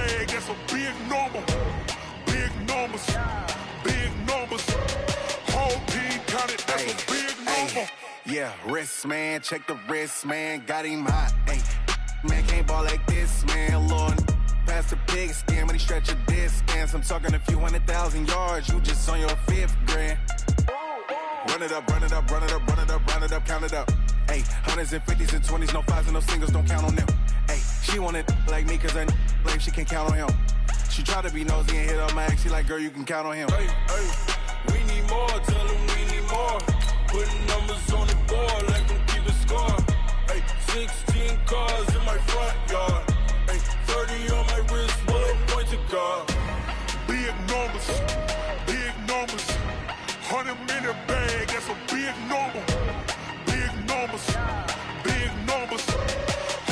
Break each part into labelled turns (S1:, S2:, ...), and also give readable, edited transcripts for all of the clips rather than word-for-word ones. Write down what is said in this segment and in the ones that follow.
S1: bag, that's a big number. Big numbers, big numbers. Whole team counted, that's a big number.
S2: Yeah, wrist, man, check the wrist, man, got him hot. Ay, man, can't ball like this, man, Lord. Pass the pig skin, but he stretch a distance. I'm talking a few 100,000 yards, you just on your 5th grand. Run it up, run it up, run it up, run it up, run it up, count it up. Ay, hundreds and 50s and 20s, no 5s and no singles, don't count on them. Ay, she want it like me, cause her like she can count on him. She try to be nosy and hit up my ex, she like, girl, you can count on him.
S1: Hey, hey, we need more, tell them we need more. Putting numbers on the board, like them keep a score. Hey, 16 cars in my front yard. Hey, 30 on my wrist, one point to guard. Big numbers, big numbers. 100 minute bag, that's a big number. Big numbers, big numbers.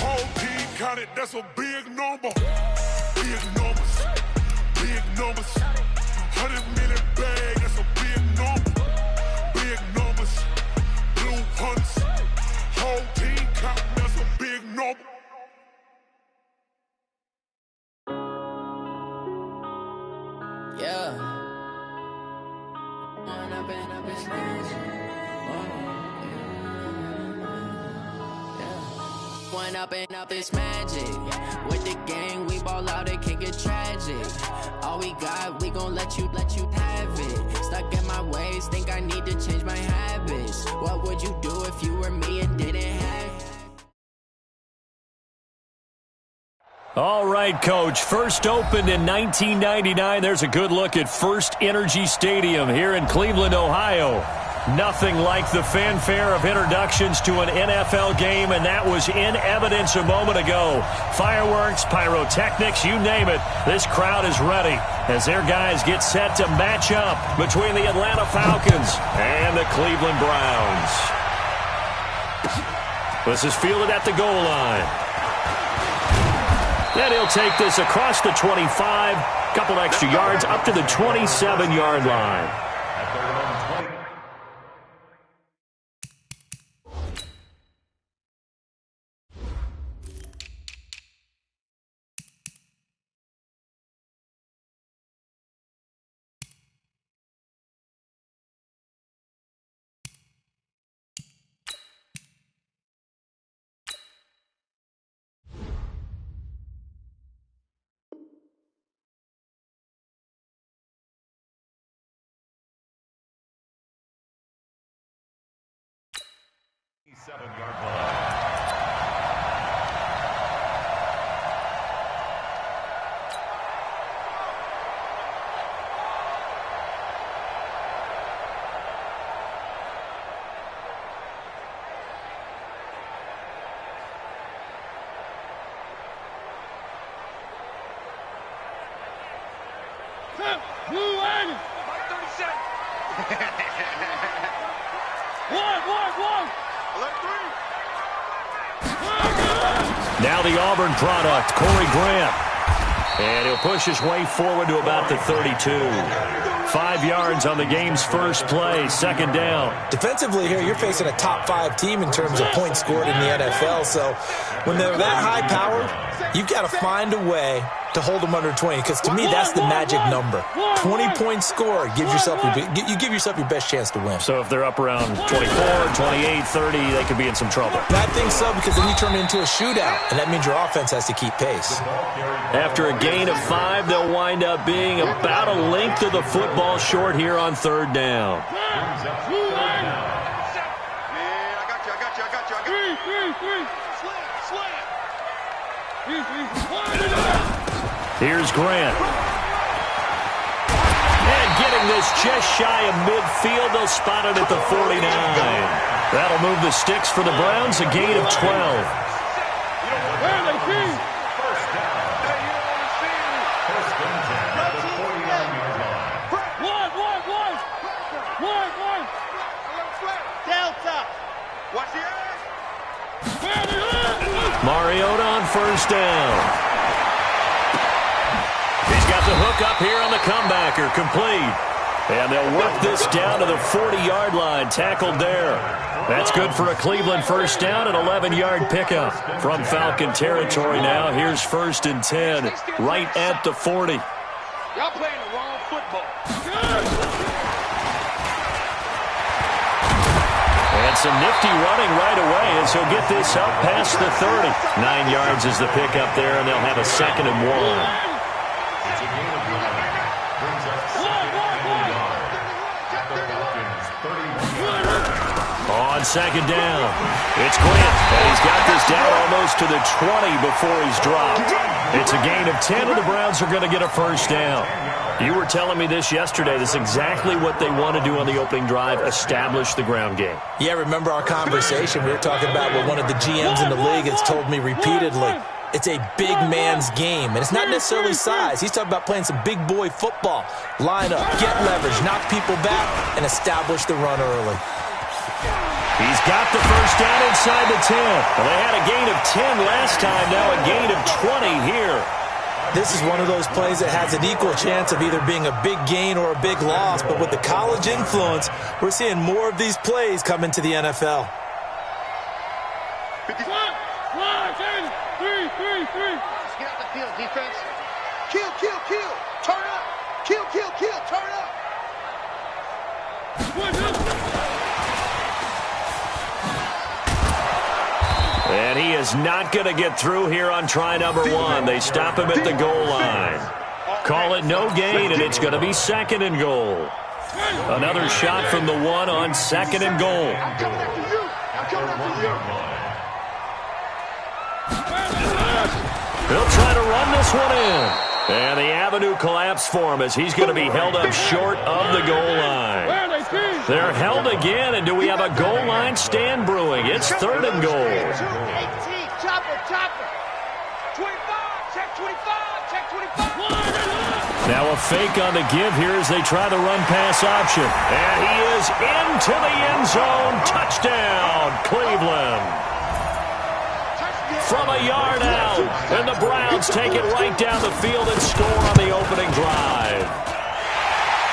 S1: Whole team counted, that's a big number. Big numbers, big numbers. 100 minute bag, that's a big number. Big numbers, blue hunts. Whole team counting, that's a big number.
S3: Yeah. One up and up is magic. With the gang, we ball out, it can get tragic. All we got, we gon' let you have it. Stuck in my ways, think I need to change my habits. What would you do if you were me and didn't have it?
S4: All right, Coach. First opened in 1999. There's a good look at First Energy Stadium here in Cleveland, Ohio. Nothing like the fanfare of introductions to an NFL game, and that was in evidence a moment ago. Fireworks, pyrotechnics, you name it. This crowd is ready as their guys get set to match up between the Atlanta Falcons and the Cleveland Browns. This is fielded at the goal line. And he'll take this across the 25, couple extra yards up to the 27-yard line. Now the Auburn product, Corey Grant. And he'll push his way forward to about the 32. 5 yards on the game's first play, second down.
S5: Defensively here, you're facing a top-5 team in terms of points scored in the NFL. So when they're that high-powered, you've got to find a way to hold them under 20, because to me, that's the magic number. 20 points scored, you give yourself your best chance to win.
S4: So if they're up around 24, 28, 30, they could be in some trouble.
S5: I think so, because then you turn it into a shootout, and that means your offense has to keep pace.
S4: After a gain of 5, they'll wind up being about a length of the football short here on third down. Here's Grant. And getting this just shy of midfield, they'll spot it at the 49. That'll move the sticks for the Browns, a gain of 12. Mariota on first down. He's got the hook up here on the comebacker, complete. And they'll work this down to the 40-yard line, tackled there. That's good for a Cleveland first down, an 11-yard pickup. From Falcon territory now, here's 1st and 10, right at the 40.
S6: Y'all playing the wrong football.
S4: And some nifty running right away as he'll get this up past the 30. 9 yards is the pickup there, and they'll have a 2nd and 1. On 2nd down, it's Grant, and he's got this down almost to the 20 before he's dropped. It's a gain of 10, and the Browns are going to get a first down. You were telling me this yesterday. This is exactly what they want to do on the opening drive, establish the ground game.
S5: Yeah, remember our conversation? We were talking about what one of the GMs in the league has told me repeatedly. It's a big man's game, and it's not necessarily size. He's talking about playing some big boy football. Line up, get leverage, knock people back, and establish the run early.
S4: He's got the first down inside the 10. Well, they had a gain of 10 last time, now a gain of 20 here.
S5: This is one of those plays that has an equal chance of either being a big gain or a big loss, but with the college influence, we're seeing more of these plays come into the NFL.
S6: 1, 2, 3. Let's get out the field, defense. Kill, kill, kill. Turn up. Kill, kill, kill. Turn up.
S4: And he is not going to get through here on try number 1. They stop him at the goal line. Call it no gain, and it's going to be 2nd and goal. Another shot from the 1 on 2nd and goal. He'll try to run this one in. And the avenue collapsed for him as he's going to be held up short of the goal line. They're held again, and do we have a goal line stand brewing? It's 3rd and goal.
S6: 18, chopper, chopper. 25, check 25, check 25.
S4: Now a fake on the give here as they try the run-pass option. And he is into the end zone. Touchdown, Cleveland. From a yard out, and the Browns take it right down the field and score on the opening drive.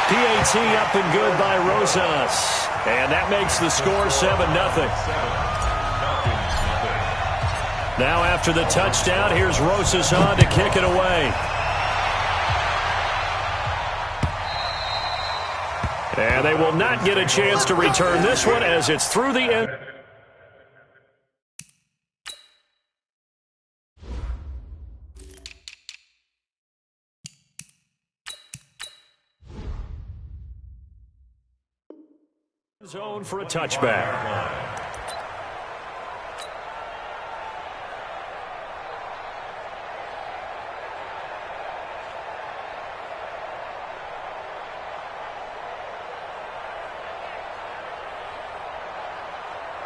S4: PAT up and good by Rosas. And that makes the score 7-0. Now after the touchdown, here's Rosas on to kick it away. And they will not get a chance to return this one as it's through the end. Zone for a touchback.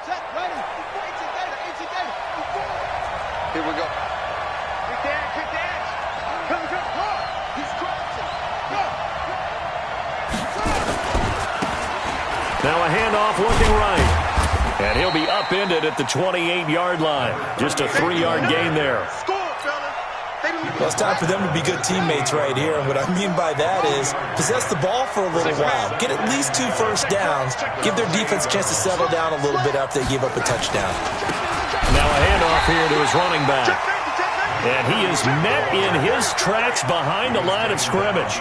S6: Set, ready. Here we go. Good dance, good dance. Come, come, come. He's crossing. Go.
S4: Now a handoff looking right. And he'll be upended at the 28-yard line. Just a 3-yard gain there.
S6: Score, fellas.
S5: Well, it's time for them to be good teammates right here. And what I mean by that is possess the ball for a little while. Get at least 2 first downs. Give their defense a chance to settle down a little bit after they give up a touchdown.
S4: Now a handoff here to his running back. And he is met in his tracks behind the line of scrimmage.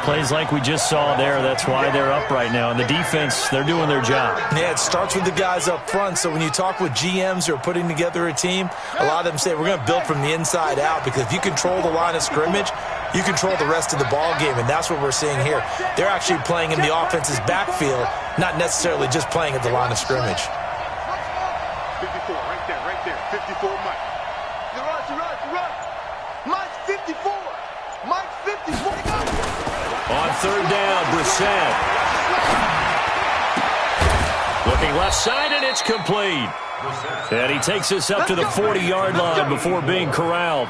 S4: Plays like we just saw there. That's why they're up right now. And the defense, they're doing their job.
S5: Yeah, it starts with the guys up front. So when you talk with GMs who are putting together a team, a lot of them say we're going to build from the inside out, because if you control the line of scrimmage, you control the rest of the ball game, and that's what we're seeing here. They're actually playing in the offense's backfield, not necessarily just playing at the line of scrimmage.
S6: 54, right there, 54, Mike. Run. Mike's 54. Mike's 54.
S4: On 3rd down, Brissett. Looking left side, and it's complete. And he takes us up to the 40-yard line before being corralled.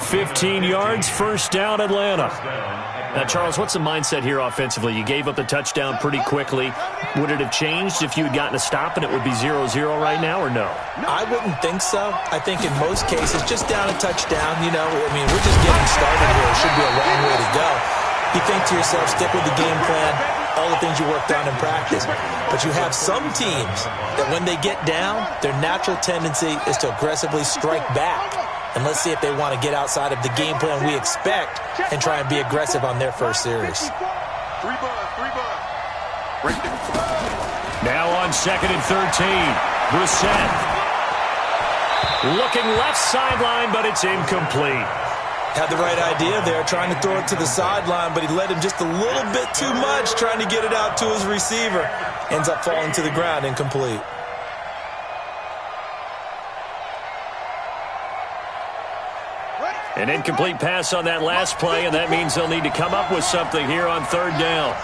S4: 15 yards, first down, Atlanta. Now, Charles, what's the mindset here offensively? You gave up the touchdown pretty quickly. Would it have changed if you had gotten a stop and it would be 0-0 right now, or no?
S5: I wouldn't think so. I think in most cases, just down a touchdown, you know, I mean, we're just getting started here. It should be a long way to go. you think to yourself, stick with the game plan, all the things you worked on in practice. But you have some teams that when they get down, their natural tendency is to aggressively strike back. And let's see if they want to get outside of the game plan we expect and try and be aggressive on their first series.
S6: Three ball. Right there.
S4: Now on 2nd and 13, Brissett. Looking left sideline, but it's incomplete.
S5: Had the right idea there, trying to throw it to the sideline, but he led him just a little bit too much, trying to get it out to his receiver. Ends up falling to the ground, incomplete.
S4: An incomplete pass on that last play, and that means they'll need to come up with something here on 3rd down.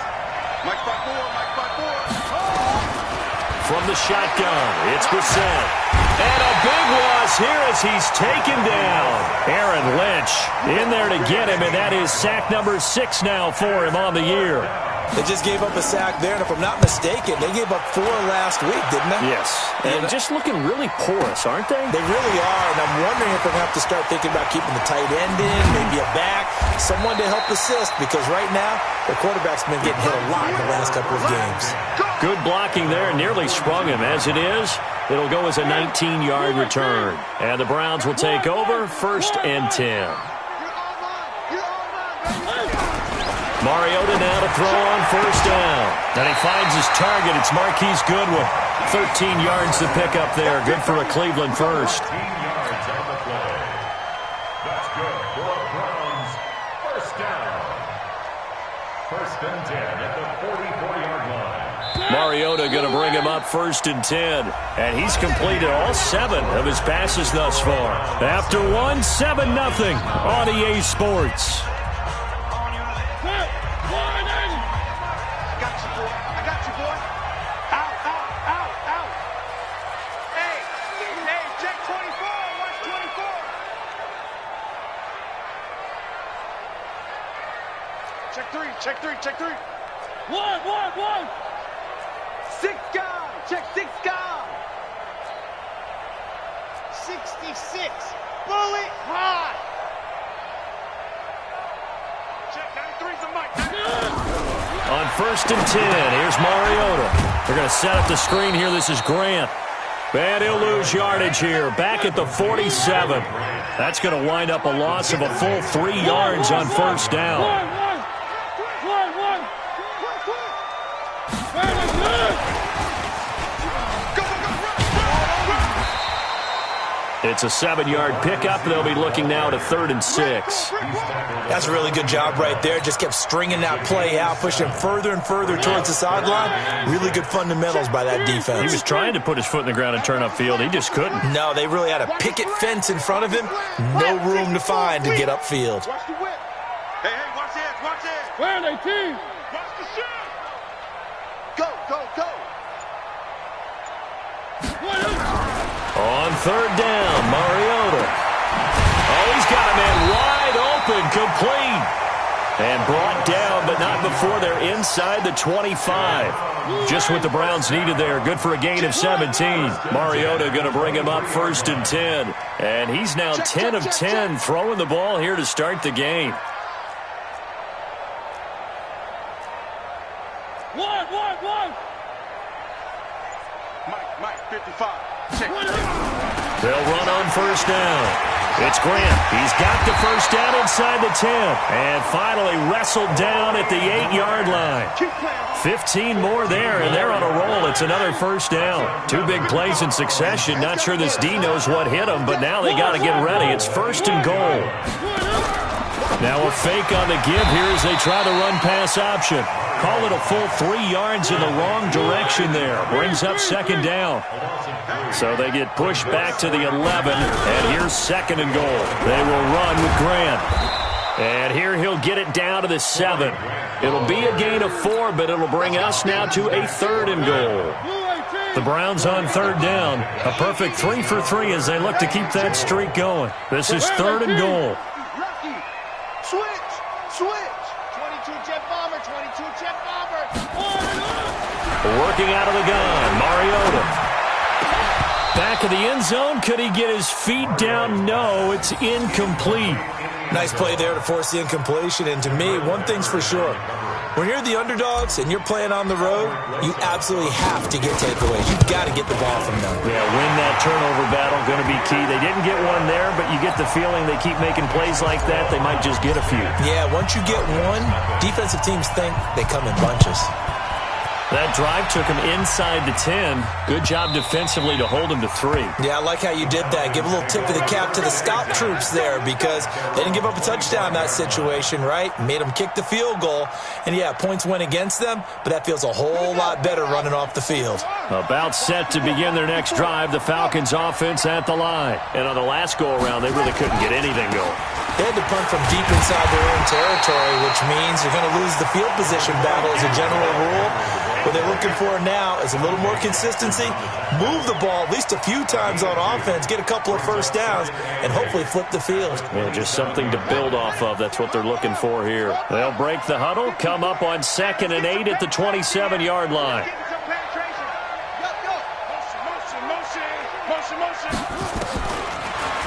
S6: Mike by four.
S4: From the shotgun, it's Brissett. And a big loss here as he's taken down. Aaron Lynch in there to get him, and that is sack number 6 now for him on the year.
S5: They just gave up a sack there, and if I'm not mistaken, they gave up 4 last week, didn't they?
S4: Yes, and just looking really porous, aren't they?
S5: They really are, and I'm wondering if they're going to have to start thinking about keeping the tight end in, maybe a back, someone to help assist, because right now, the quarterback's been getting hit a lot in the last couple of games.
S4: Good blocking there, nearly sprung him. As it is, it'll go as a 19-yard return. And the Browns will take over, 1st and 10. Mariota now to throw on 1st down. And he finds his target. It's Marquise Goodwin. 13 yards to pick up there. Good for a Cleveland first.
S7: 13 yards on the play. That's good for a Browns first down. 1st and 10 at the 44-yard line.
S4: Mariota going to bring him up 1st and 10. And he's completed all 7 of his passes thus far. After 1, 7-0 on EA Sports.
S6: Check three. One. 6 guys. Check 6 guys. 66. Bullet high. Check 93's a mic.
S4: On 1st and 10, here's Mariota. They're going to set up the screen here. This is Grant. And he'll lose yardage here. Back at the 47. That's going to wind up a loss of a full 3 yards on 1st down. It's a 7-yard pickup. They'll be looking now to 3rd and 6.
S5: That's a really good job right there. Just kept stringing that play out, pushing him further and further towards the sideline. Really good fundamentals by that defense.
S4: He was trying to put his foot in the ground and turn upfield. He just couldn't.
S5: No, they really had a picket fence in front of him. No room to find to get upfield.
S6: Watch the whip. Hey, watch this.
S8: Where are they, team?
S6: Watch the shot. Go.
S4: On 3rd down, Mariota. Oh, he's got a man wide open, complete. And brought down, but not before they're inside the 25. Just what the Browns needed there. Good for a gain of 17. Mariota going to bring him up 1st and 10. And he's now 10 of 10 throwing the ball here to start the game.
S8: One.
S6: Mike, 55. Check.
S4: They'll run on 1st down. It's Grant. He's got the 1st down inside the 10. And finally wrestled down at the 8-yard line. 15 more there, and they're on a roll. It's another 1st down. 2 big plays in succession. Not sure this D knows what hit him, but now they got to get ready. It's 1st and goal. Now a fake on the give here as they try the run-pass option. Call it a full 3 yards in the wrong direction there. Brings up 2nd down. So they get pushed back to the 11, and here's 2nd and goal. They will run with Grant. And here he'll get it down to the 7. It'll be a gain of 4, but it'll bring us now to a 3rd and goal. The Browns on 3rd down. A perfect 3 for 3 as they look to keep that streak going. This is 3rd and goal.
S6: Switch. 22 jet bomber.
S4: Working out of the gun, Mariota. Back of the end zone. Could he get his feet down? No, it's incomplete.
S5: Nice play there to force the incompletion. And to me, one thing's for sure. When you're the underdogs and you're playing on the road, you absolutely have to get takeaways. You've got to get the ball from them.
S4: Yeah, win that turnover battle, going to be key. They didn't get one there, but you get the feeling they keep making plays like that, they might just get a few.
S5: Yeah, once you get one, defensive teams think they come in bunches.
S4: That drive took him inside the 10. Good job defensively to hold him to 3.
S5: Yeah, I like how you did that. Give a little tip of the cap to the scout troops there because they didn't give up a touchdown in that situation, right? Made them kick the field goal. And, yeah, points went against them, but that feels a whole lot better running off the field.
S4: About set to begin their next drive, the Falcons offense at the line. And on the last go-around, they really couldn't get anything going.
S5: They had to punt from deep inside their own territory, which means you're going to lose the field position battle as a general rule. What they're looking for now is a little more consistency, move the ball at least a few times on offense, get a couple of first downs, and hopefully flip the field.
S4: Yeah, just something to build off of. That's what they're looking for here. They'll break the huddle, come up on 2nd and 8 at the 27-yard line.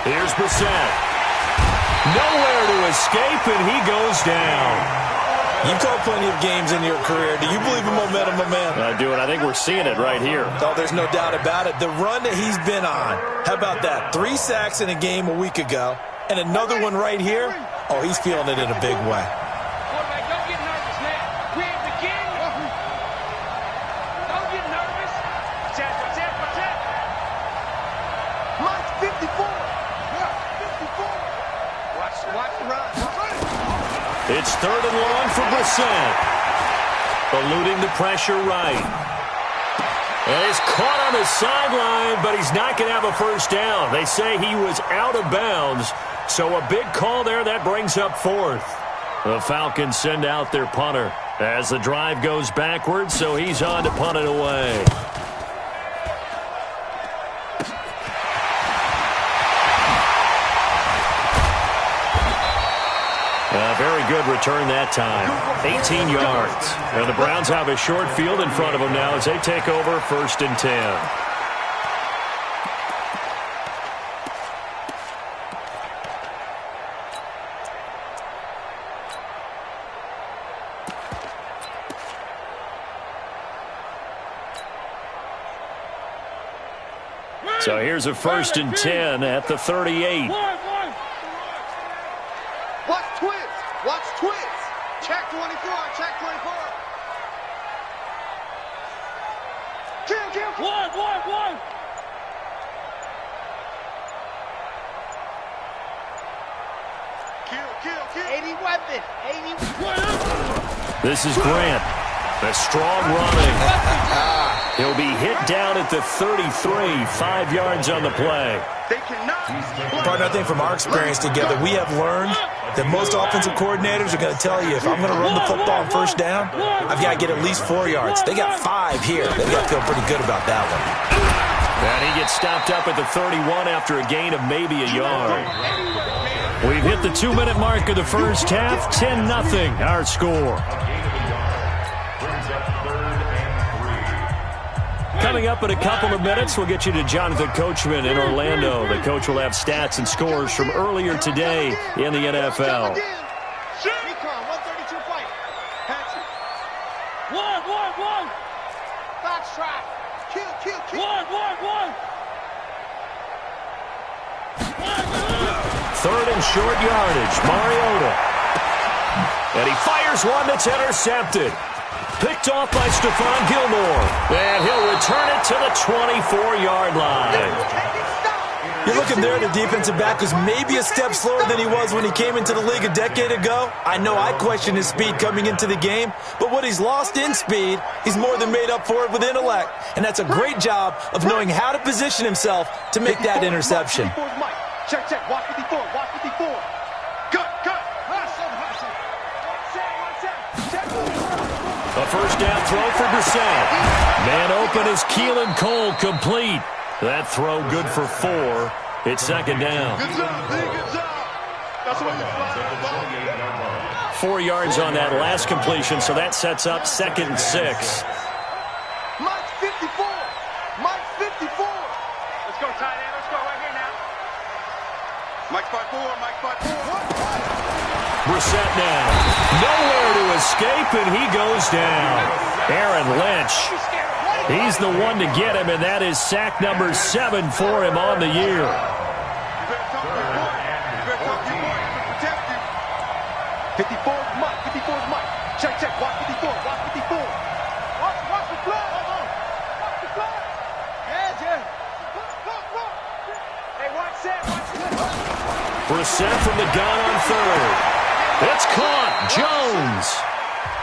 S4: Here's Brissett. Nowhere to escape, and he goes down.
S5: You've called plenty of games in your career. Do you believe in momentum, my man?
S4: I do, and I think we're seeing it right here.
S5: Oh, there's no doubt about it. The run that he's been on. How about that? 3 sacks in a game a week ago, and another one right here. Oh, he's feeling it in a big way.
S6: Quarterback, don't get nervous, man. We ain't begin. Don't get nervous. Protect. Mike 54. Yeah, 54. Watch the run.
S4: It's 3rd and long for Brissett. Eluding the pressure right. And he's caught on the sideline, but he's not going to have a first down. They say he was out of bounds, so a big call there. That brings up 4th. The Falcons send out their punter as the drive goes backwards, so he's on to punt it away. Very good return that time. 18 yards. And the Browns have a short field in front of them now as they take over 1st and 10. So here's a 1st and 10 at the 38.
S6: Watch twins. Watch twins. Check 24. Check 24. Kill. One. Kill. 80 weapon. 80.
S4: This is Grant. A strong running. He'll be hit down at the 33. 5 yards on the play.
S6: They cannot.
S5: Partner, I think from our experience together, we have learned that most offensive coordinators are going to tell you, if I'm going to run the football on 1st down, I've got to get at least 4 yards. They got 5 here. They've got to feel pretty good about that one.
S4: And he gets stopped up at the 31 after a gain of maybe a yard. We've hit the 2-minute mark of the first half. 10-0 our score. Coming up in a couple of minutes, we'll get you to Jonathan Coachman in Orlando. The coach will have stats and scores from earlier today in the NFL.
S6: Recon, 132 fight. Patrick. One. Foxtrot. Kill. One.
S4: 3rd and short yardage. Mariota. And he fires one that's intercepted. Picked off by Stephon Gilmore. And he'll return it to the 24-yard line.
S5: You're looking there at the defensive back who's maybe a step slower than he was when he came into the league a decade ago. I know I questioned his speed coming into the game, but what he's lost in speed, he's more than made up for it with intellect. And that's a great job of knowing how to position himself to make that interception.
S6: Check. Watch 54. Good.
S4: A first down throw for Brissett. Man open is Keelan Cole, complete. That throw good for 4. It's 2nd down.
S6: Good job. That's what you fly.
S4: 4 yards on that last completion, so that sets up 2nd and 6.
S6: Mike 54. Let's go, tight end. Let's go right here now. Mike 5-4.
S4: Brissett now. Nowhere to escape, and he goes down. Aaron Lynch. He's the one to get him, and that is sack number 7 for him on the year.
S6: 54's Mike. 54's Mike. Check, check. Watch 54. Watch 54. Watch the flag. Watch the flag. Yeah. Hey, watch that. Watch that.
S4: Brissett from the gun on third. It's caught. Jones.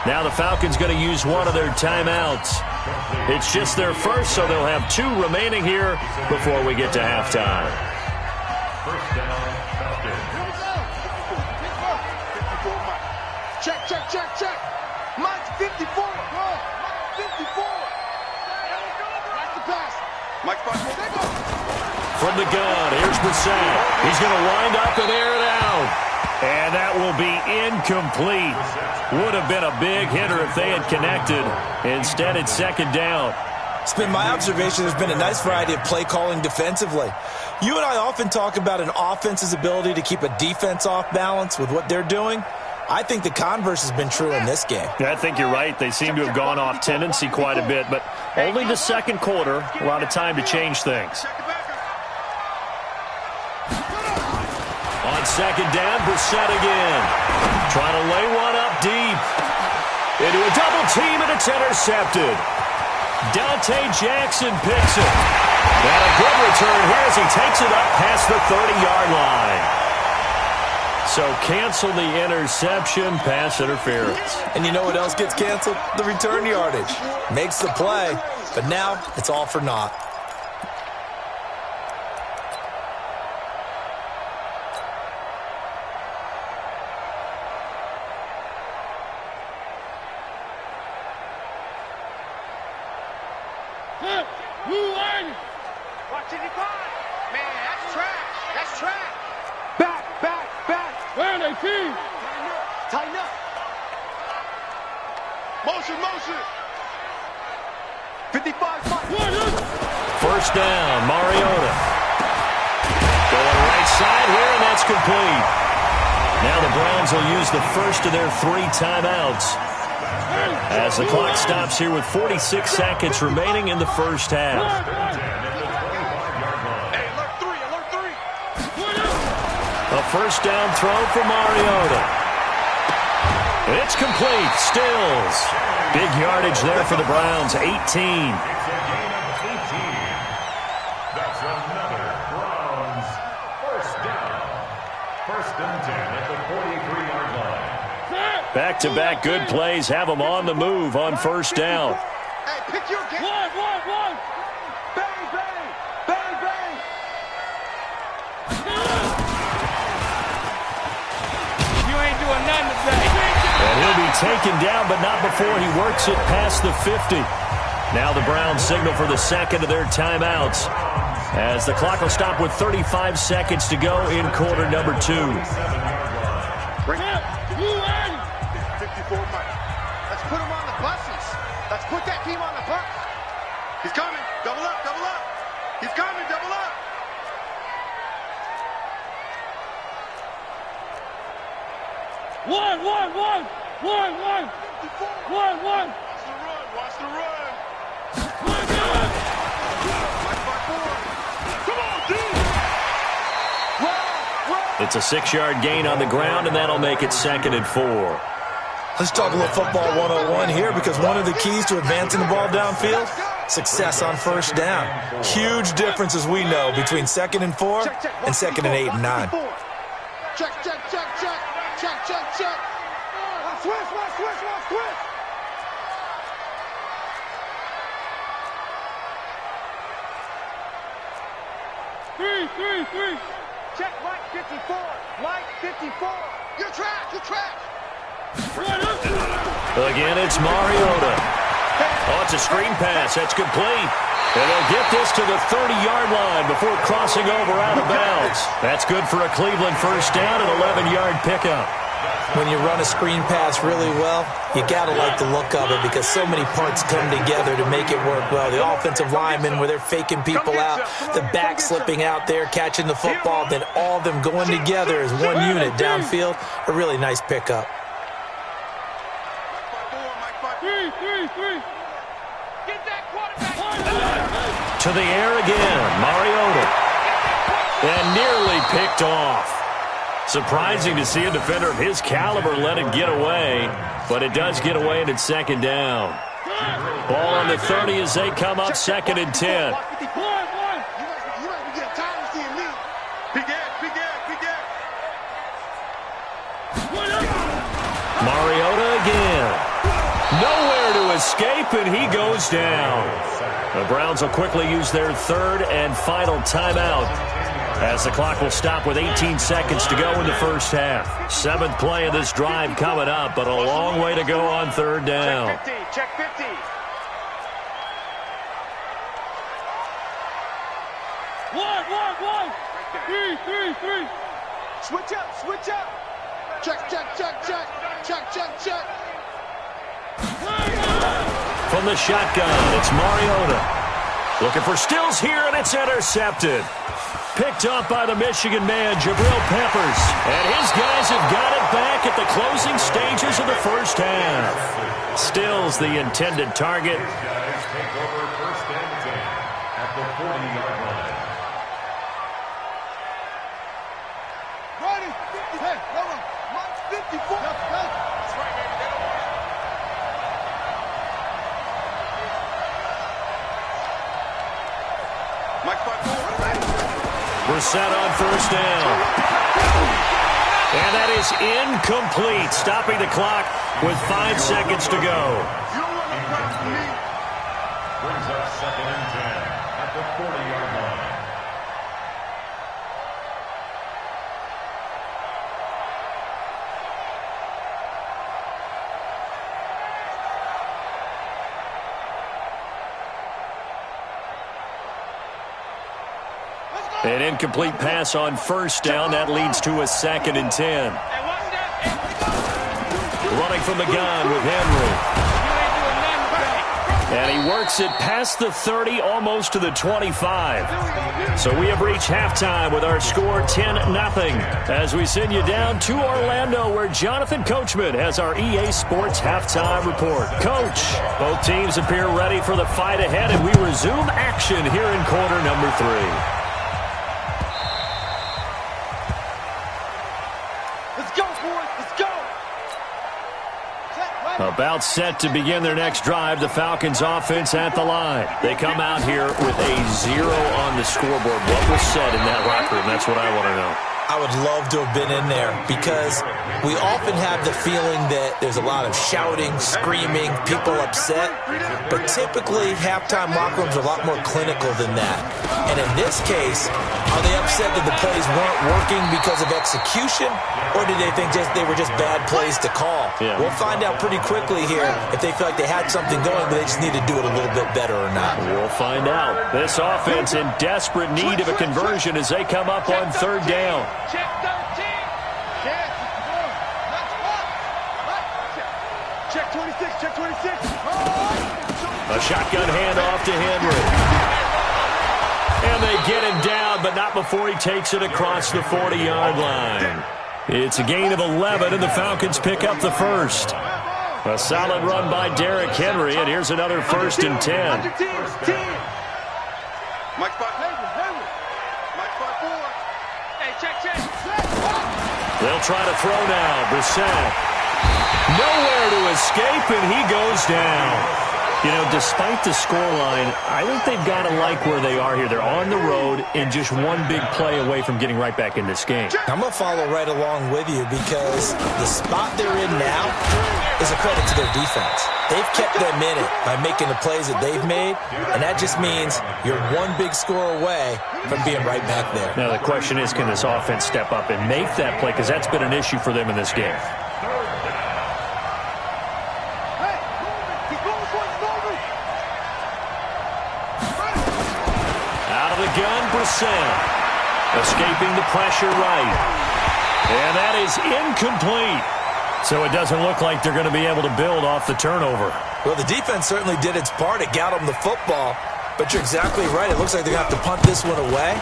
S4: Now the Falcons going to use one of their timeouts. It's just their first, so they'll have 2 remaining here before we get to halftime.
S7: First down, Falcons.
S6: Check. Mike's 54. Mike's 54. Watch the pass. Mike's 54.
S4: From the gun, here's Brissett. He's going to wind up and air it out. And that will be incomplete. Would have been a big hitter if they had connected. Instead, it's second down.
S5: It's been my observation there's been a nice variety of play calling defensively. You and I often talk about an offense's ability to keep a defense off balance with what they're doing. I think the converse has been true in this game.
S4: Yeah, I think you're right. They seem to have gone off tendency quite a bit, but only the second quarter, a lot of time to change things. On second down, Brissett again. Trying to lay one up deep. Into a double team, and it's intercepted. Dante Jackson picks it. And a good return here as he takes it up past the 30-yard line. So cancel the interception, pass interference.
S5: And you know what else gets canceled? The return yardage. Makes the play, but now it's all for naught.
S6: Watch 85. Man, that's trash. That's trash. Back. Where are they, team? Tighten up. Motion. 55.
S4: First down, Mariota. Going right side here, and that's complete. Now the Browns will use the first of their 3 timeouts as the clock stops here with 46 seconds remaining in the first half. A first down throw for Mariota. It's complete. Stills. Big yardage there for the Browns. 18.
S7: It's a gain of 18. That's another Browns first down. First and 10 at the 43-yard line.
S4: Back-to-back good plays have them on the move on first down.
S6: Hey, pick your game. One. Bang. You ain't doing nothing today.
S4: And he'll be taken down, but not before he works it past the 50. Now the Browns signal for the second of their timeouts, as the clock will stop with 35 seconds to go in quarter number 2.
S6: Bring it. 54 Mike. Let's put him on the buses. Let's put that team on the bus. He's coming. Double up. He's coming. Double up. One. Watch the run. Come on, dude. Run.
S4: It's a 6-yard gain on the ground, and that'll make it second and 4.
S5: Let's talk a little football 101 here, because one of the keys to advancing the ball downfield, success on first down. Huge difference, as we know, between second and 4 and second and 8 and 9.
S6: Check. Switch. Three. Check Mike 54. You're trash.
S4: Again, it's Mariota. Oh, it's a screen pass. That's complete. And they'll get this to the 30-yard line before crossing over out of bounds. That's good for a Cleveland first down and 11-yard pickup.
S5: When you run a screen pass really well, you got to like the look of it because so many parts come together to make it work well. The offensive linemen, where they're faking people out, the back slipping out there, catching the football, then all of them going together as one unit downfield. A really nice pickup.
S4: To the air again, Mariota. And nearly picked off. Surprising to see a defender of his caliber let it get away, but it does get away and it's second down. Ball on the 30 as they come up, 2nd and 10. Mariota again. Nowhere to escape, and he goes down. The Browns will quickly use their 3rd and final timeout, as the clock will stop with 18 seconds to go in the first half. 7th play of this drive coming up, but a long way to go on 3rd down.
S6: Check 50. One. 3. Switch up. Check.
S4: From the shotgun, it's Mariota. Looking for Stills here, and it's intercepted. Picked up by the Michigan man, Jabril Peppers. And his guys have got it back at the closing stages of the first half. Stills the intended target.
S7: Guys take over 1st and 10 at the 40-yard line.
S6: Ready? Hey, hold on. 54. That's right, baby.
S4: Brissett on 1st down. And that is incomplete, stopping the clock with 5 seconds to go.
S7: Brings up 2nd and 10 at the 40-yard line.
S4: An incomplete pass on 1st down. That leads to a 2nd and 10. Running from the gun with Henry. And he works it past the 30, almost to the 25. So we have reached halftime with our score 10-0. As we send you down to Orlando, where Jonathan Coachman has our EA Sports halftime report. Coach, both teams appear ready for the fight ahead, and we resume action here in quarter number 3. About set to begin their next drive, the Falcons offense at the line. They come out here with a 0 on the scoreboard. What was said in that locker room? That's what I want to know.
S5: I would love to have been in there because we often have the feeling that there's a lot of shouting, screaming, people upset. But typically, halftime locker rooms are a lot more clinical than that. And in this case, are they upset that the plays weren't working because of execution? Or did they think they were just bad plays to call?
S4: Yeah.
S5: We'll find out pretty quickly here if they feel like they had something going, but they just need to do it a little bit better or not.
S4: We'll find out. This offense in desperate need of a conversion as they come up on 3rd down.
S6: Check 13. Check 26. Check 26.
S4: A shotgun handoff to Henry. And they get him down, but not before he takes it across the 40-yard line. It's a gain of 11, and the Falcons pick up the first. A solid run by Derrick Henry, and here's another 1st and 10.
S6: Mike 5. Mike 5-4. Hey, check.
S4: They'll try to throw now. Brissett. Nowhere to escape, and he goes down. You know, despite the scoreline, I think they've got to like where they are here. They're on the road and just one big play away from getting right back in this game.
S5: I'm going to follow right along with you because the spot they're in now is a credit to their defense. They've kept them in it by making the plays that they've made, and that just means you're one big score away from being right back there.
S4: Now, the question is, can this offense step up and make that play? Because that's been an issue for them in this game.
S6: Out
S4: of the gun, Brissett. Escaping the pressure right. And that is incomplete. So it doesn't look like they're going to be able to build off the turnover.
S5: Well, the defense certainly did its part. It got them the football. But you're exactly right. It looks like they're going to have to punt this one away.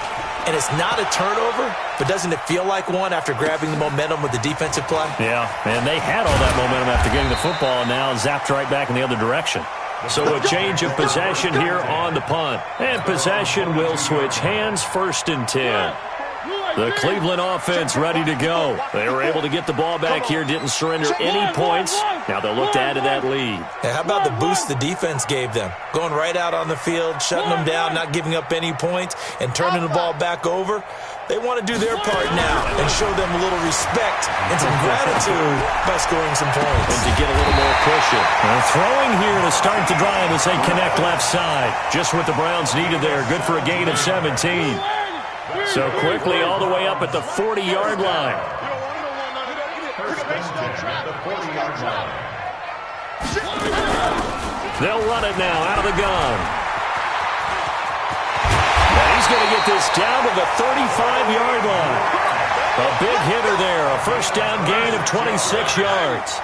S5: And it's not a turnover, but doesn't it feel like one after grabbing the momentum with the defensive play?
S4: Yeah, and they had all that momentum after getting the football, and now zapped right back in the other direction. So a change of possession here on the punt. And possession will switch hands, 1st and 10. The Cleveland offense ready to go. They were able to get the ball back here, didn't surrender any points. Now they'll look to add to that lead.
S5: Yeah, how about the boost the defense gave them? Going right out on the field, shutting them down, not giving up any points, and turning the ball back over. They want to do their part now and show them a little respect and some gratitude by scoring some points.
S4: And to get a little more cushion. And throwing here to start the drive as they connect left side. Just what the Browns needed there. Good for a gain of 17. So quickly all the way up at the 40-yard line. They'll run it now out of the gun. And he's going to get this down to the 35-yard line. A big hitter there. A 1st down gain of 26 yards.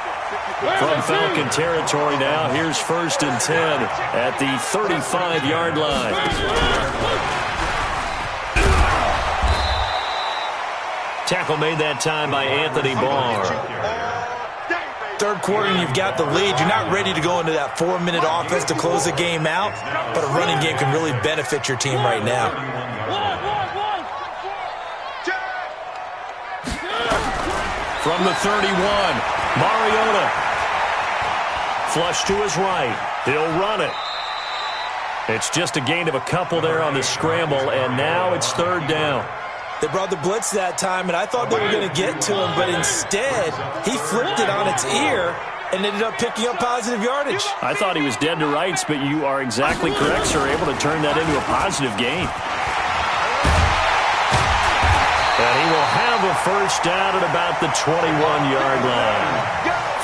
S4: From Falcon territory now, here's 1st and 10 at the 35-yard line. Tackle made that time by Anthony Barr.
S5: Third quarter and you've got the lead. You're not ready to go into that 4-minute offense to close the game out, but a running game can really benefit your team right now.
S4: From the 31, Mariota. Flush to his right. He'll run it. It's just a gain of a couple there on the scramble, and now it's 3rd down.
S5: They brought the blitz that time, and I thought they were going to get to him, but instead, he flipped it on its ear and ended up picking up positive yardage.
S4: I thought he was dead to rights, but you are exactly correct, sir. Able to turn that into a positive gain. And he will have a 1st down at about the 21-yard line.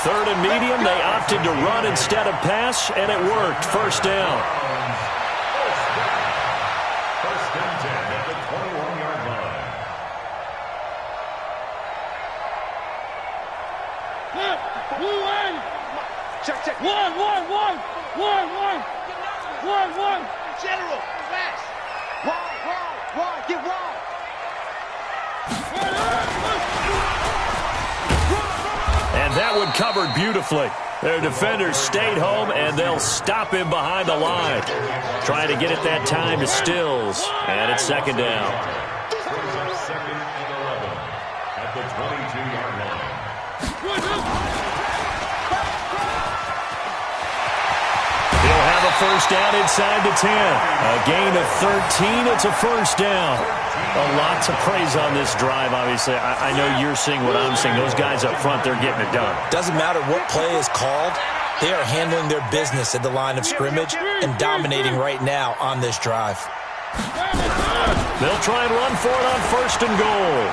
S4: 3rd and medium, they opted to run instead of pass, and it worked. 1st down.
S8: Check. One. General, flash. One. Get one.
S4: And that one covered beautifully. Their defenders stayed home, and they'll stop him behind the line. Trying to get it that time to Stills. And it's 2nd down.
S7: 2nd and 11 at the 22-yard line.
S4: He'll have a 1st down inside the 10. A gain of 13. It's a 1st down. A lot to praise on this drive, obviously. I know you're seeing what I'm seeing. Those guys up front, they're getting it done.
S5: Doesn't matter what play is called. They are handling their business at the line of scrimmage and dominating right now on this drive.
S4: They'll try and run for it on 1st and goal.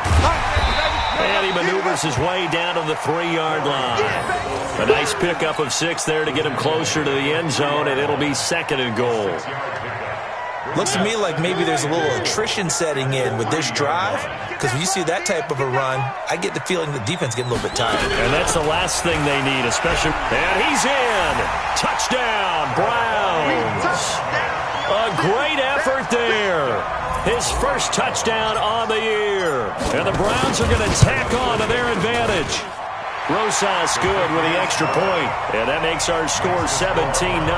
S4: And he maneuvers his way down to the 3-yard line. A nice pickup of 6 there to get him closer to the end zone, and it'll be 2nd and goal.
S5: Looks to me like maybe there's a little attrition setting in with this drive, because when you see that type of a run, I get the feeling the defense getting a little bit tired.
S4: And that's the last thing they need, especially. And he's in. Touchdown, Browns. A great effort there. His 1st touchdown on the year. And the Browns are going to tack on to their advantage. Rosas good with the extra point. And that makes our score 17-0.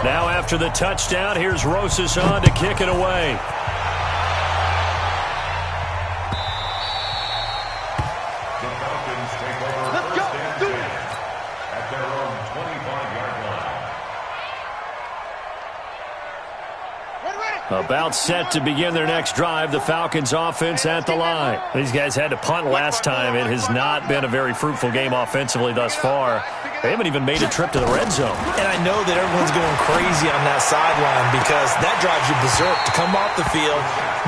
S4: Now after the touchdown, here's Rosas on to kick it away. About set to begin their next drive, the Falcons offense at the line. These guys had to punt last time. It has not been a very fruitful game offensively thus far. They haven't even made a trip to the red zone.
S5: And I know that everyone's going crazy on that sideline because that drives you berserk to come off the field,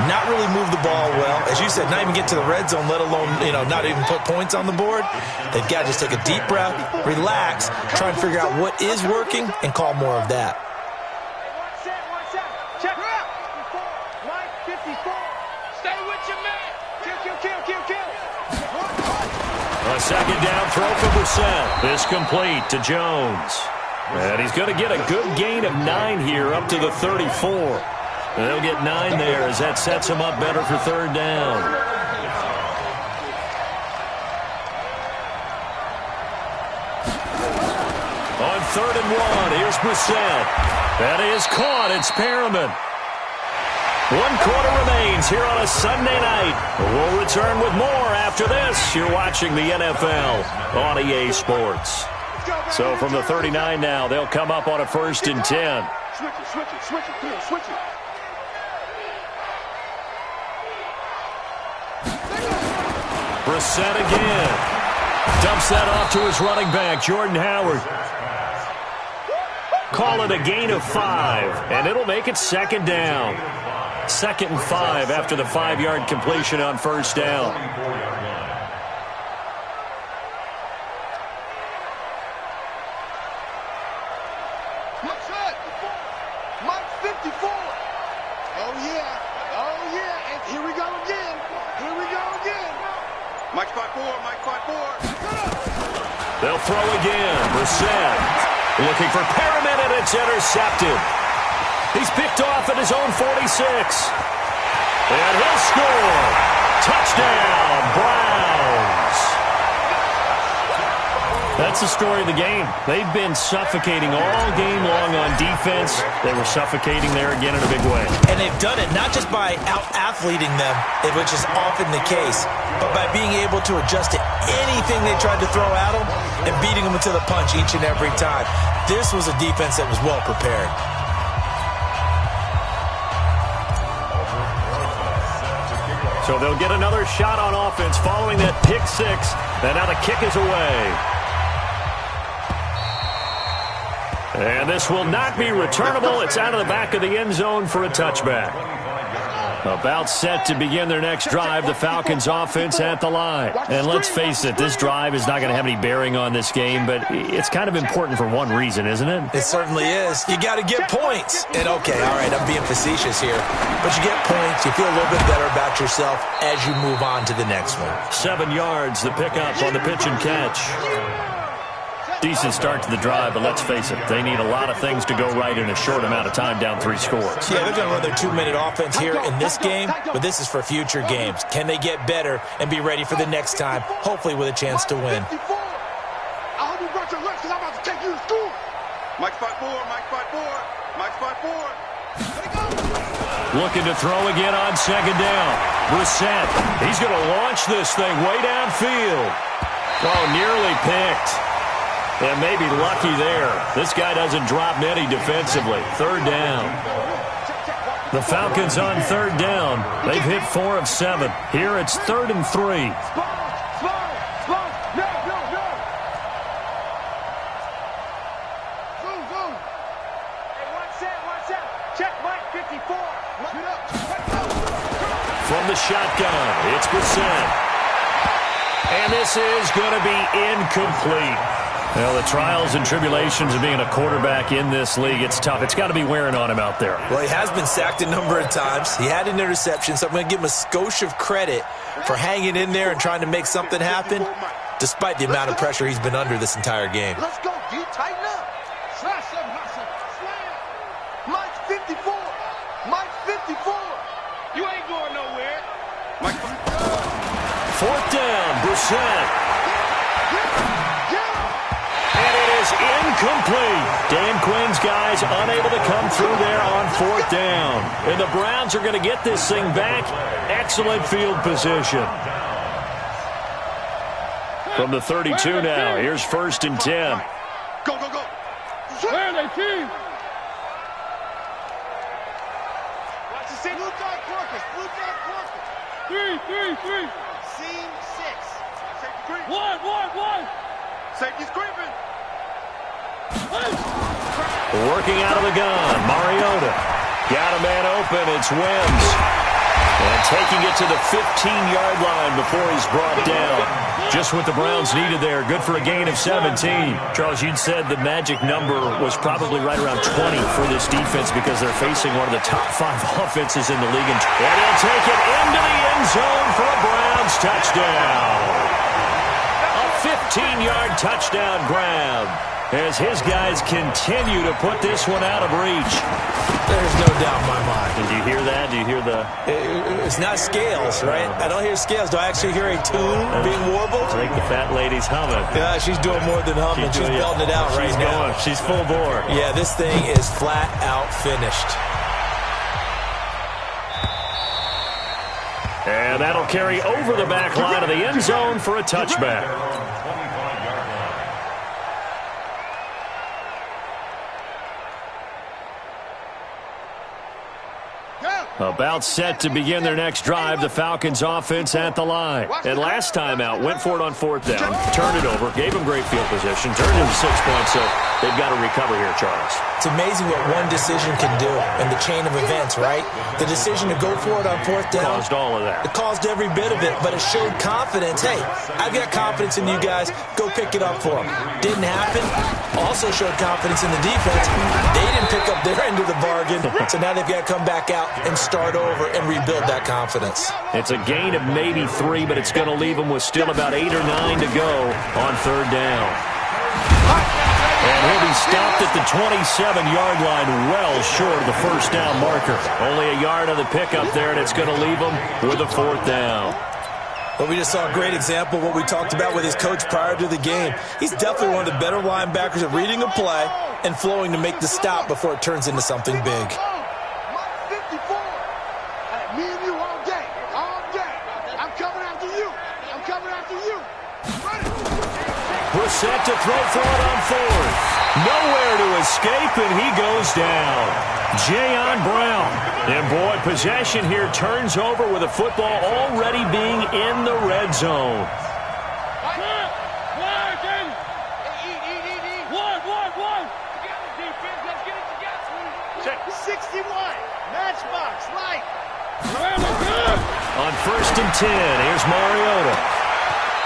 S5: not really move the ball well. As you said, not even get to the red zone, let alone, not even put points on the board. They've got to just take a deep breath, relax, try and figure out what is working, and call more of that.
S8: Check her out. Mike 54. Stay with your man. Kill.
S4: A second down throw for Brissett. This complete to Jones. And he's going to get a good gain of 9 here up to the 34. They'll get 9 there as that sets him up better for third down. On 3rd and 1, here's Brissett. That is caught. It's Perriman. 1 quarter remains here on a Sunday night. We'll return with more after this. You're watching the NFL on EA Sports. So from the 39 now, they'll come up on a 1st and 10.
S8: Switch it.
S4: Brissett again. Dumps that off to his running back, Jordan Howard. Call it a gain of 5, and it'll make it 2nd down. 2nd and 5 after the 5-yard completion on 1st down.
S8: Mike 54. Oh, yeah. And here we go again. Mike 5-4.
S4: They'll throw again. Brissett looking for Perriman, and it's intercepted. He's picked off at his own 46. And he'll score. Touchdown, Browns. That's the story of the game. They've been suffocating all game long on defense. They were suffocating there again in a big way.
S5: And they've done it not just by out-athleting them, which is often the case, but by being able to adjust to anything they tried to throw at them and beating them to the punch each and every time. This was a defense that was well prepared.
S4: So they'll get another shot on offense following that pick 6. And now the kick is away. And this will not be returnable. It's out of the back of the end zone for a touchback. About set to begin their next drive, the Falcons offense at the line. And let's face it, this drive is not going to have any bearing on this game, but it's kind of important for one reason, isn't it?
S5: It certainly is. You got to get points. And okay, all right, I'm being facetious here, but you get points, you feel a little bit better about yourself as you move on to the next one.
S4: 7 yards, the pickup on the pitch and catch. Decent start to the drive, but let's face it, they need a lot of things to go right in a short amount of time, down 3 scores.
S5: Yeah, they're going to run their 2-minute offense here in this game, but this is for future games. Can they get better and be ready for the next time, hopefully with a chance to win?
S8: I hope you brought your lunch because I'm about to take you to school. Mike 5-4.
S4: Looking to throw again on 2nd down. Brissett, he's going to launch this thing way downfield. Oh, nearly picked. And maybe lucky there. This guy doesn't drop many defensively. 3rd down. The Falcons on 3rd down. They've hit 4 of 7. Here it's 3rd and 3.
S8: No. Zoom. Hey, watch out. Check Mike 54.
S4: From the shotgun, it's Brissett. And this is going to be incomplete. Well, the trials and tribulations of being a quarterback in this league, it's tough. It's got to be wearing on him out there.
S5: Well, he has been sacked a number of times. He had an interception, so I'm going to give him a skosh of credit for hanging in there and trying to make something happen, despite the amount of pressure he's been under this entire game.
S8: Let's go, D. Tighten up. Slash him, hustle. Slam. Mike 54. You ain't going nowhere. Mike
S4: 4th down, Brissett. Incomplete. Dan Quinn's guys unable to come through there on 4th down. And the Browns are going to get this thing back. Excellent field position. From the 32 now, here's 1st and 10.
S8: Go. Where are they, team? 6. Blue dot Corpus. Blue dot Corpus. 3. Seam 6.
S6: Safety creep.
S8: 1.
S6: Safety's creeping.
S4: Working out of the gun, Mariota. Got a man open, it's Wims. And taking it to the 15-yard line before he's brought down. Just what the Browns needed there. Good for a gain of 17. Charles, you'd said the magic number was probably right around 20 for this defense because they're facing one of the top 5 offenses in the league. And he'll take it into the end zone for a Browns touchdown. A 15-yard touchdown grab as his guys continue to put this one out of reach.
S5: There's no doubt in my mind.
S4: Did you hear that? Do you hear the...
S5: It's not scales, right? I don't hear scales. Do I actually hear a tune being warbled?
S4: I think the fat lady's humming.
S5: Yeah, she's doing more than humming. She's belting it out right now.
S4: She's full bore.
S5: Yeah, this thing is flat out finished.
S4: And that'll carry over the back line of the end zone for a touchback. About set to begin their next drive, the Falcons offense at the line. And last time out, went for it on 4th down, turned it over, gave them great field position, turned into 6 points, so they've got to recover here, Charles.
S5: It's amazing what one decision can do in the chain of events, right? The decision to go for it on 4th down.
S4: Caused all of that.
S5: It caused every bit of it, but it showed confidence. Hey, I've got confidence in you guys. Go pick it up for them. Didn't happen. Also showed confidence in the defense. They didn't pick up their end of the bargain, so now they've got to come back out and start over and rebuild that confidence.
S4: It's a gain of maybe 3, but it's going to leave them with still about 8 or 9 to go on 3rd down. And he'll be stopped at the 27-yard line, well short of the 1st down marker. Only a yard on the pickup there, and it's going to leave them with a 4th down.
S5: Well, we just saw a great example of what we talked about with his coach prior to the game. He's definitely one of the better linebackers at reading a play and flowing to make the stop before it turns into something big.
S8: Me and you all day. I'm coming after you.
S4: Brissett to throw for it on 4th. Nowhere to escape, and he goes down. Jayon Brown. And boy, possession here turns over with a football already being in the red zone.
S8: Check. 61. Matchbox. Light.
S4: On 1st and 10, here's Mariota.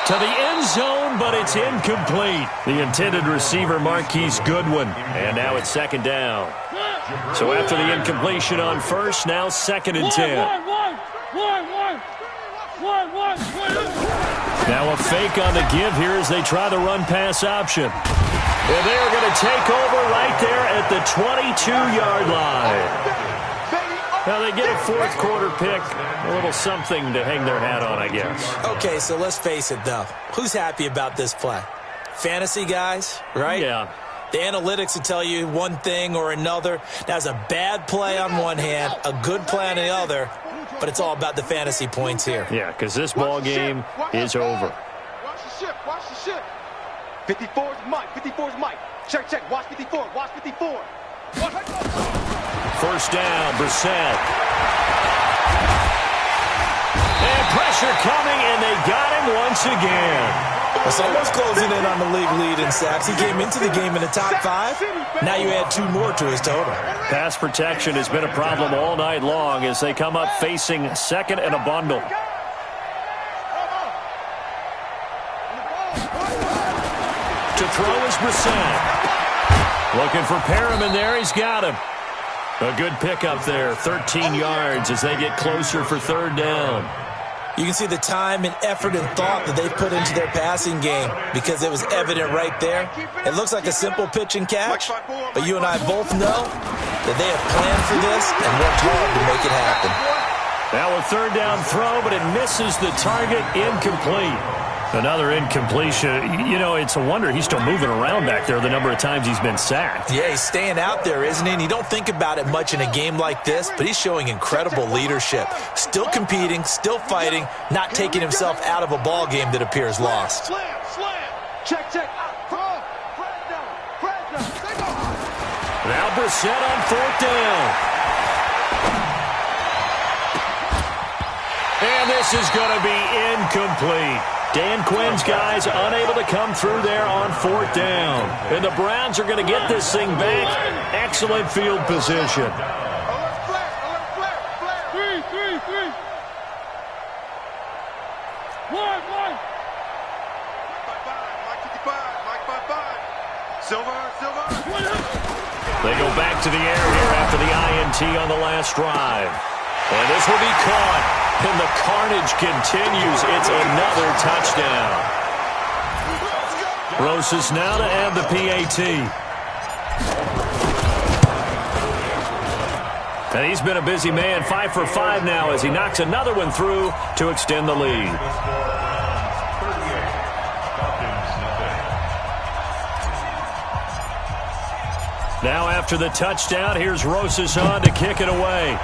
S4: To the end zone, but it's incomplete. The intended receiver, Marquise Goodwin. And now it's 2nd down. So after the incompletion on 1st, now 2nd and 10. Now a fake on the give here as they try the run-pass option. And they are going to take over right there at the 22-yard line. Now they get a 4th quarter pick, a little something to hang their hat on, I guess.
S5: Okay, so let's face it, though. Who's happy about this play? Fantasy guys, right?
S4: Yeah.
S5: The analytics will tell you one thing or another. That's a bad play on one hand, a good play on the other, but it's all about the fantasy points here.
S4: Yeah, because this ball game is over.
S8: Watch the ship.
S6: 54's Mike. Check. Watch 54.
S4: 1st down, Brissett. And pressure coming, and they got him once again.
S5: It's almost closing in on the league lead in sacks. He came into the game in the top 5. Now you add 2 more to his total.
S4: Pass protection has been a problem all night long as they come up facing 2nd and a bundle. To throw is Brissett. Looking for Perriman there. He's got him. A good pickup there. 13 yards as they get closer for 3rd down.
S5: You can see the time and effort and thought that they've put into their passing game because it was evident right there. It looks like a simple pitch and catch, but you and I both know that they have planned for this and worked hard to make it happen.
S4: Now a 3rd down throw, but it misses the target. Incomplete. Another incompletion. You know, it's a wonder he's still moving around back there the number of times he's been sacked.
S5: Yeah, he's staying out there, isn't he? And you don't think about it much in a game like this, but he's showing incredible leadership. Still competing, still fighting, not taking himself out of a ball game that appears lost.
S8: Slam. Check.
S4: Now Brissett on 4th down. And this is going to be incomplete. Dan Quinn's guys unable to come through there on 4th down. And the Browns are going to get this thing back. Excellent field position.
S8: Alert flare, alert flare, flare. 3. 1. Mike 55, Mike 55. Silver.
S4: They go back to the air here after the INT on the last drive. And this will be caught. And the carnage continues. It's another touchdown. Rosas now to add the PAT. And he's been a busy man. 5 for 5 now as he knocks another one through to extend the lead. Now after the touchdown, here's Rosas on to kick it away.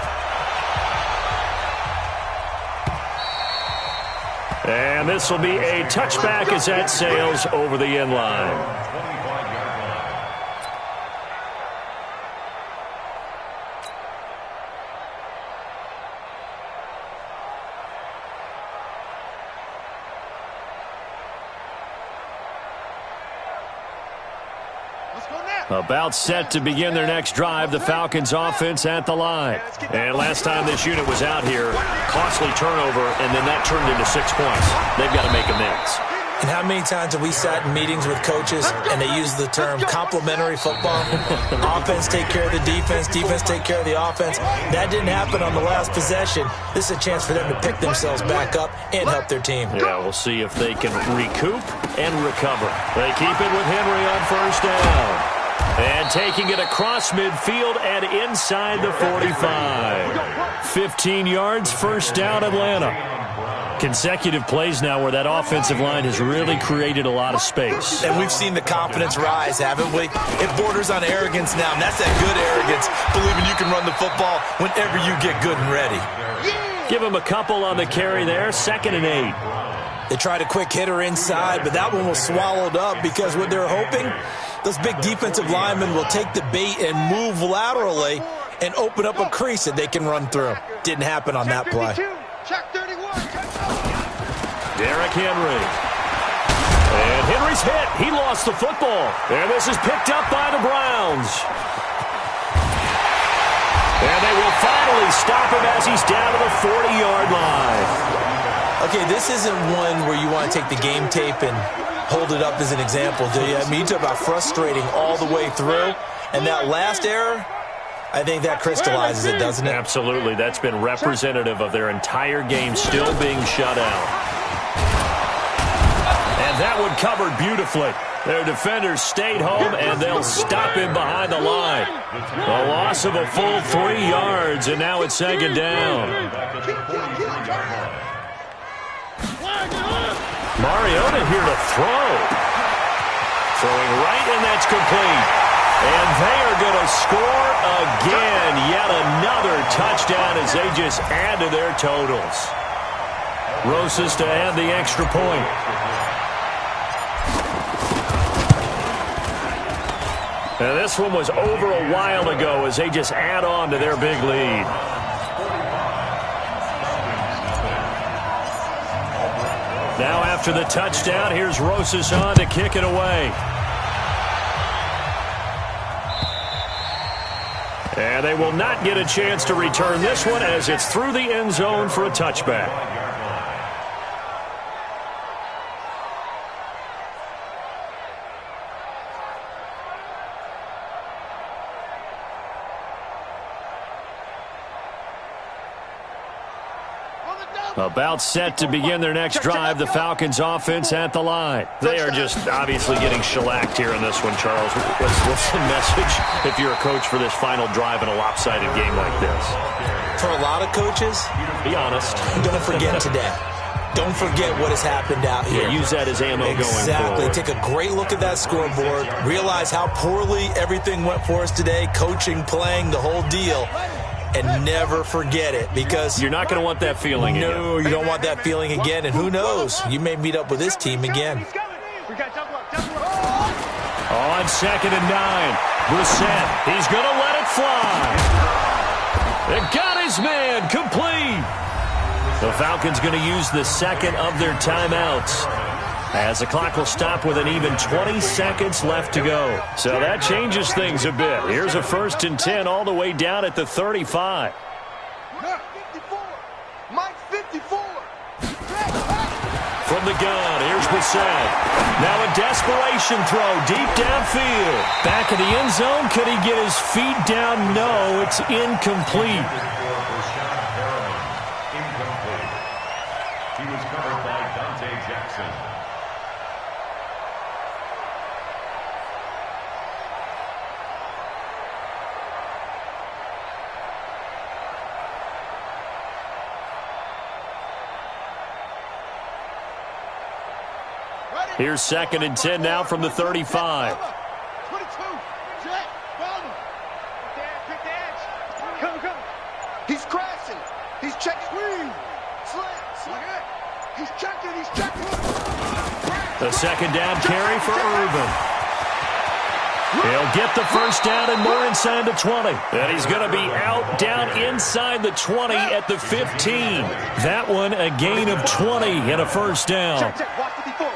S4: And this will be a touchback as that sails over the end line. About set to begin their next drive, the Falcons offense at the line. And last time this unit was out here, costly turnover, and then that turned into 6 points. They've got to make amends.
S5: And how many times have we sat in meetings with coaches and they use the term complementary football? Offense take care of the defense, defense take care of the offense. That didn't happen on the last possession. This is a chance for them to pick themselves back up and help their team.
S4: Yeah, we'll see if they can recoup and recover. They keep it with Henry on 1st down. And taking it across midfield and inside the 45. 15 yards, 1st down, Atlanta. Consecutive plays now where that offensive line has really created a lot of space.
S5: And we've seen the confidence rise, haven't we? It borders on arrogance now, and that's that good arrogance, believing you can run the football whenever you get good and ready.
S4: Give him a couple on the carry there, 2nd and 8.
S5: They tried a quick hitter inside, but that one was swallowed up because what they're hoping, those big defensive linemen will take the bait and move laterally and open up a crease that they can run through. Didn't happen on that play.
S4: Derrick Henry. And Henry's hit. He lost the football. And this is picked up by the Browns. And they will finally stop him as he's down to the 40-yard line.
S5: Okay, this isn't one where you want to take the game tape and hold it up as an example, do you? I mean, you talk about frustrating all the way through. And that last error, I think that crystallizes it, doesn't it?
S4: Absolutely. That's been representative of their entire game still being shut out. And that one covered beautifully. Their defenders stayed home, and they'll stop him behind the line. A loss of a full 3 yards, and now it's 2nd down. Mariota here to throw. Throwing right, and that's complete. And they are going to score again. Yet another touchdown as they just add to their totals. Rosas to add the extra point. Now this one was over a while ago as they just add on to their big lead. Now after the touchdown, here's Rosas on to kick it away. And they will not get a chance to return this one as it's through the end zone for a touchback. About set to begin their next drive, the Falcons offense at the line. They are just obviously getting shellacked here in this one, Charles. What's the message if you're a coach for this final drive in a lopsided game like this?
S5: For a lot of coaches,
S4: be honest.
S5: Don't forget today. Don't forget what has happened out here.
S4: Yeah, use that as ammo going forward.
S5: Exactly. Take a great look at that scoreboard. Realize how poorly everything went for us today. Coaching, playing, the whole deal. And never forget it, because
S4: you're not going to want that feeling again.
S5: No, you don't want that feeling again. And who knows? You may meet up with this team again.
S4: On 2nd and 9. Brissett, he's going to let it fly. It got his man complete. The Falcons going to use the second of their timeouts, as the clock will stop with an even 20 seconds left to go. So that changes things a bit. Here's a 1st and 10 all the way down at the 35.
S8: Mike 54.
S4: From the gun, here's Brissett. Now a desperation throw deep downfield. Back in the end zone, could he get his feet down? No, it's incomplete.
S7: He was covered by Dante Jackson.
S4: Here's 2nd and 10 now from the 35.
S8: 22. Jet. Follow. Good edge. Come. He's crashing. He's checking. Slam. He's checking.
S4: The 2nd down carry for Irvin. He'll get the first down and more inside the 20. And he's going to be out down inside the 20 at the 15. That one a gain of 20 and a first down.
S8: Watch 54.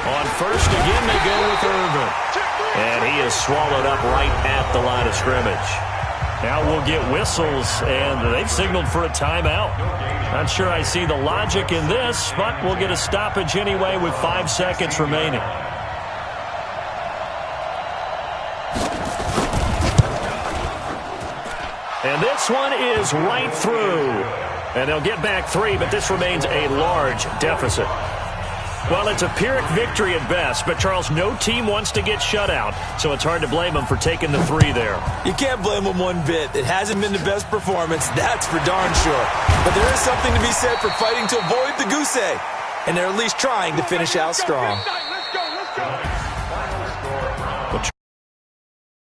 S4: On first again, they go with Irvin. And he is swallowed up right at the line of scrimmage. Now we'll get whistles, and they've signaled for a timeout. Not sure I see the logic in this, but we'll get a stoppage anyway with 5 seconds remaining. And this one is right through. And they'll get back 3, but this remains a large deficit. Well, it's a Pyrrhic victory at best, but, Charles, no team wants to get shut out, so it's hard to blame them for taking the 3 there.
S5: You can't blame them one bit. It hasn't been the best performance, that's for darn sure. But there is something to be said for fighting to avoid the goose egg, and they're at least trying to finish out strong.